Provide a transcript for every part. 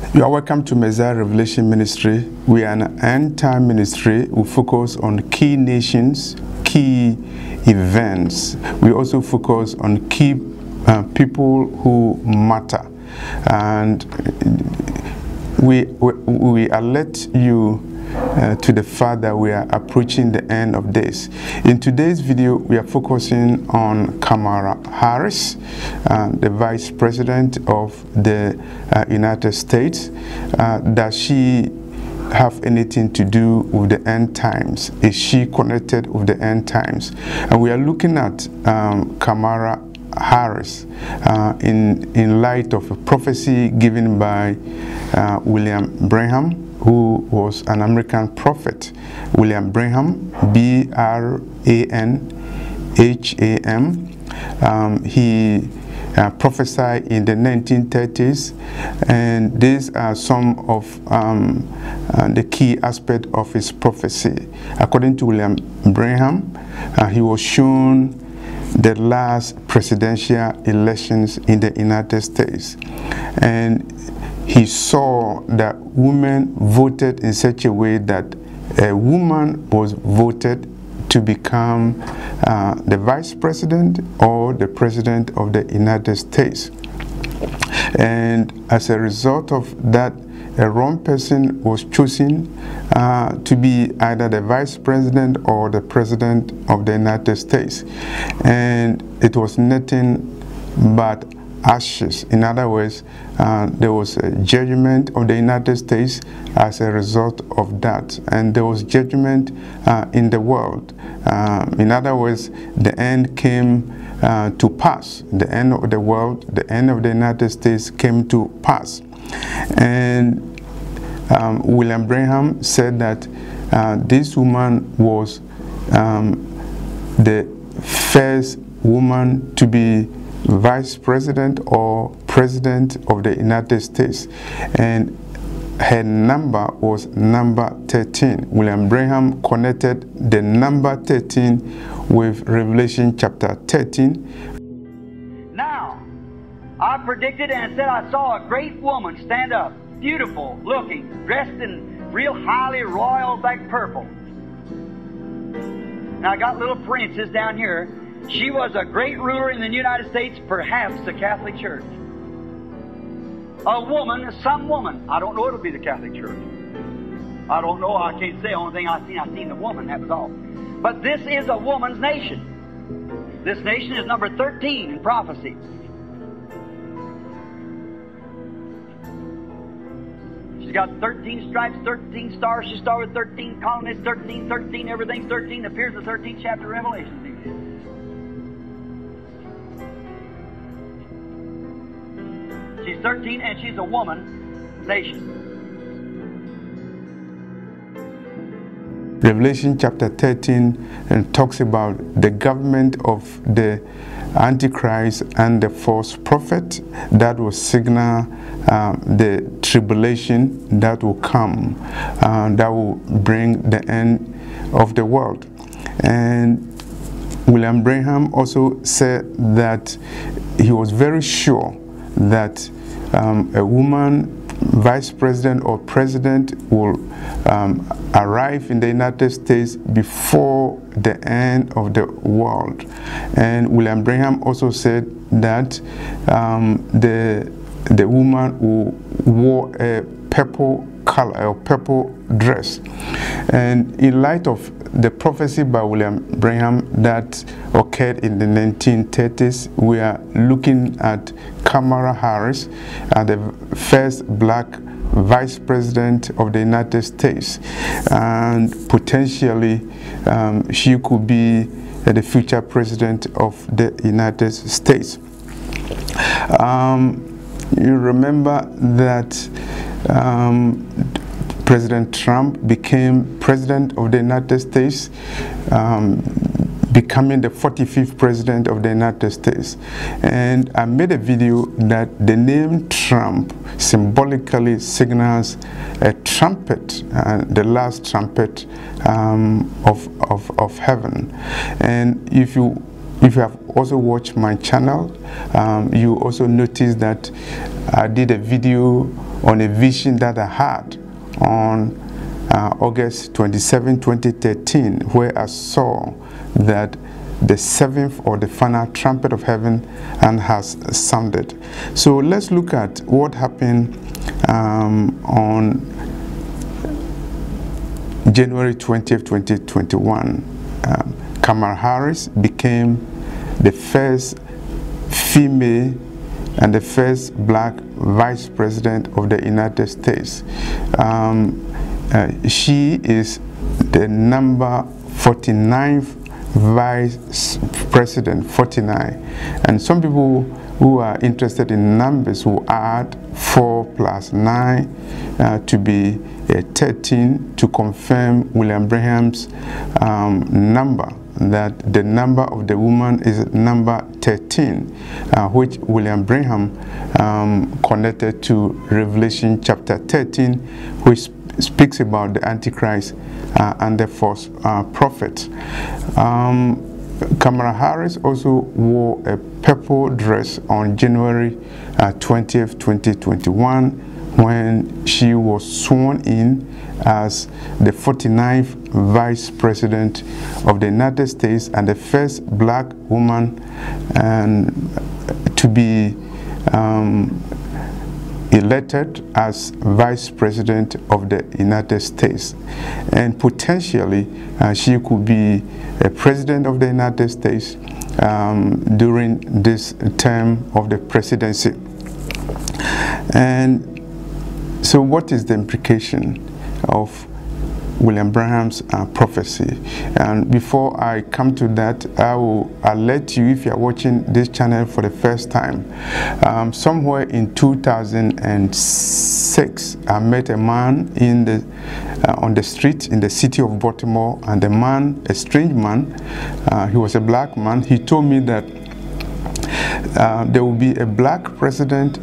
You are welcome to Messiah Revelation Ministry. We are an end-time ministry. We focus on key nations, key events. We also focus on key people who matter. And we alert you to the fact that we are approaching the end of days. In today's video, we are focusing on Kamala Harris, the Vice President of the United States. Does she have anything to do with the end times? Is she connected with the end times? And we are looking at Kamala Harris in light of a prophecy given by Willam Branham, who was an American prophet. Willam Branham, B-R-A-N-H-A-M. He prophesied in the 1930s, and these are some of the key aspects of his prophecy. According to Willam Branham, he was shown the last presidential elections in the United States, and he saw that women voted in such a way that a woman was voted to become the vice president or the president of the United States. And as a result of that, a wrong person was chosen to be either the vice president or the president of the United States. And it was nothing but ashes. In other words, there was a judgment of the United States as a result of that, and there was judgment in the world. In other words, the end came to pass. The end of the world, the end of the United States came to pass. And Willam Branham said that this woman was the first woman to be vice president or president of the United States, and her number was number 13. Willam Branham connected the number 13 with Revelation chapter 13. Now, I predicted and said I saw a great woman stand up, beautiful looking, dressed in real highly royal black purple. Now I got little princess down here. She was a great ruler in the United States, perhaps the Catholic Church. A woman, some woman. I don't know it'll be the Catholic Church. I don't know. I can't say. Only thing I seen the woman. That was all. But this is a woman's nation. This nation is number 13 in prophecy. She's got 13 stripes, 13 stars. She started with 13 colonies, 13, everything's 13. Appears in the 13th chapter of Revelation. She's 13 and she's a woman nation. Revelation chapter 13 talks about the government of the Antichrist and the false prophet that will signal the tribulation that will come, that will bring the end of the world. And Willam Branham also said that he was very sure that a woman vice president or president will arrive in the United States before the end of the world. And Willam Branham also said that the woman who wore a purple color or purple dress. And in light of the prophecy by Willam Branham that occurred in the 1930s, we are looking at Kamala Harris, the first black vice president of the United States, and potentially she could be the future president of the United States. You remember that President Trump became president of the United States, becoming the 45th president of the United States. And I made a video that the name Trump symbolically signals a trumpet, the last trumpet of heaven. And if you if you have also watched my channel, you also notice that I did a video on a vision that I had on August 27, 2013, where I saw that the seventh or the final trumpet of heaven has sounded. So let's look at what happened on January 20th, 2021. Kamala Harris became the first female and the first black vice president of the United States. She is the number 49th vice president, 49. And some people who are interested in numbers will add 4 plus 9 to be 13 to confirm Willam Branham's number, that the number of the woman is number 13, which Willam Branham connected to Revelation chapter 13, which speaks about the Antichrist and the false prophet. Kamala Harris also wore a purple dress on January 20th, 2021, when she was sworn in as the 49th Vice President of the United States and the first black woman to be elected as Vice President of the United States. And potentially she could be a President of the United States during this term of the presidency. And so what is the implication of Willam Branham's prophecy? And before I come to that, I'll let you, if you're watching this channel for the first time, somewhere in 2006, I met a man in the on the street in the city of Baltimore, and the man, a strange man, he was a black man. He told me that there will be a black president,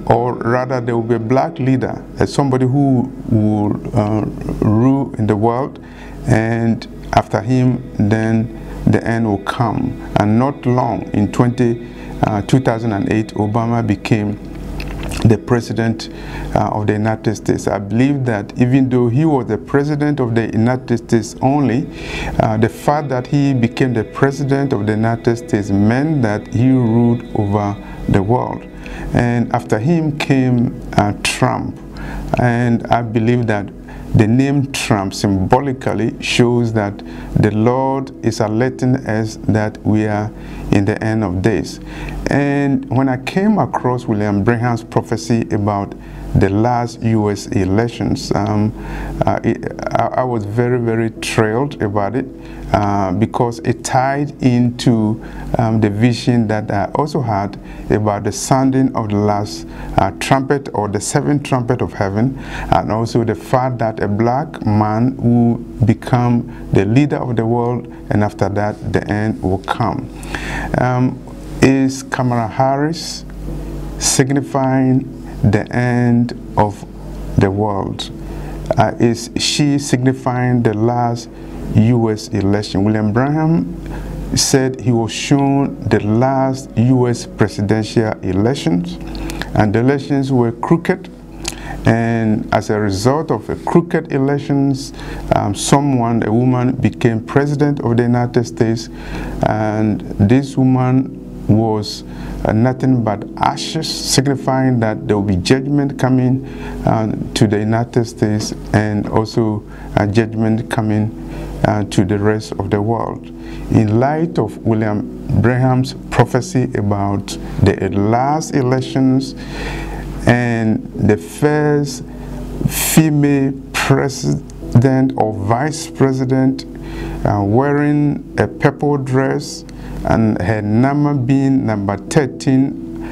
or rather there will be a black leader, somebody who will rule in the world, and after him then the end will come. And not long, in 2008, Obama became the president of the United States. I believe that even though he was the president of the United States only, the fact that he became the president of the United States meant that he ruled over the world. And after him came Trump. And I believe that the name Trump symbolically shows that the Lord is alerting us that we are in the end of days. And when I came across Willam Branham's prophecy about the last US elections, I was very, very thrilled about it because it tied into the vision that I also had about the sounding of the last trumpet, or the seventh trumpet of heaven, and also the fact that a black man will become the leader of the world, and after that the end will come. Is Kamala Harris signifying the end of the world? Is she signifying the last US election? Willam Branham said he was shown the last US presidential elections, and the elections were crooked, and as a result of the crooked elections, a woman became president of the United States, and this woman was nothing but ashes, signifying that there will be judgment coming to the United States, and also a judgment coming to the rest of the world. In light of Willam Branham's prophecy about the last elections and the first female president or vice president wearing a purple dress and her number being number 13,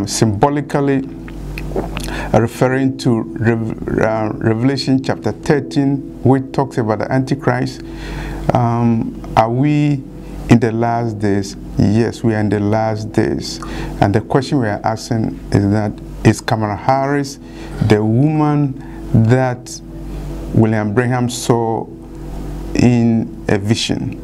symbolically referring to Revelation chapter 13, which talks about the Antichrist. Are we in the last days? Yes, we are in the last days. And the question we are asking is that, is Kamala Harris the woman that Willam Branham saw in a vision?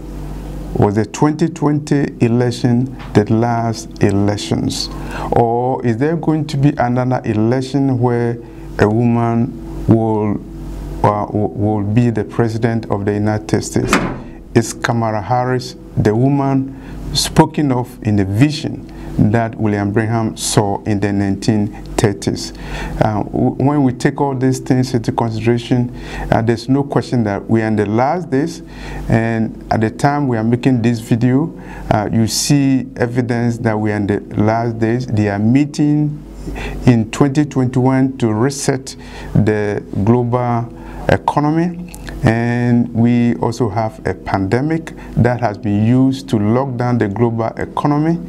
Was the 2020 election the last elections? Or is there going to be another election where a woman will be the president of the United States? Is Kamala Harris the woman spoken of in the vision that Willam Branham saw in the 1930s? When we take all these things into consideration, there's no question that we are in the last days, and at the time we are making this video, you see evidence that we are in the last days. They are meeting in 2021 to reset the global economy. And we also have a pandemic that has been used to lock down the global economy.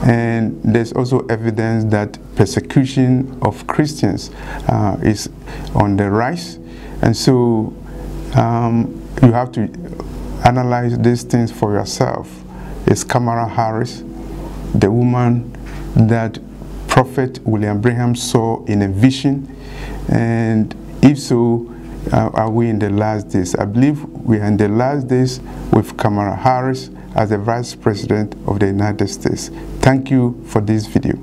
And there's also evidence that persecution of Christians is on the rise. And so you have to analyze these things for yourself. Is Kamala Harris the woman that Prophet Willam Branham saw in a vision? And if so, are we in the last days? I believe we are in the last days with Kamala Harris as the Vice President of the United States. Thank you for this video.